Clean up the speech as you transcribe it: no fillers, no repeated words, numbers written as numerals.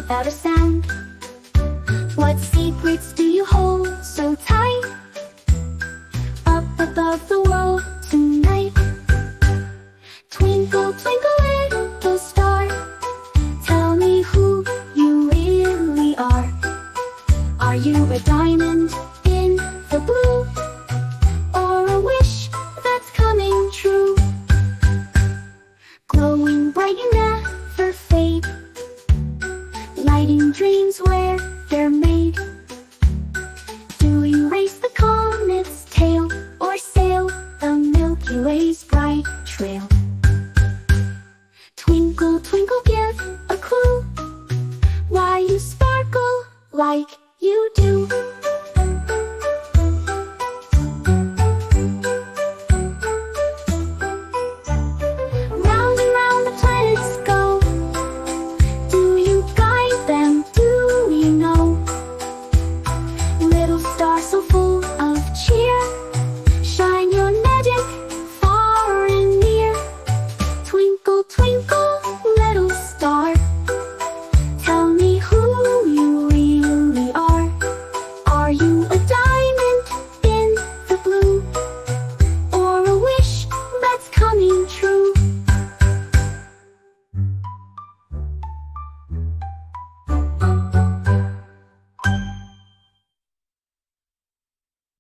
without a sound. What secrets do you hold so tight, up above the world tonight? Twinkle, twinkle, little star, tell me who you really are. Are you a diamond in the blue, or a wish that's coming true? Glowing bright, you never fade, lighting dreams where they're made. Do you race the comet's tail, or sail the Milky Way's bright trail?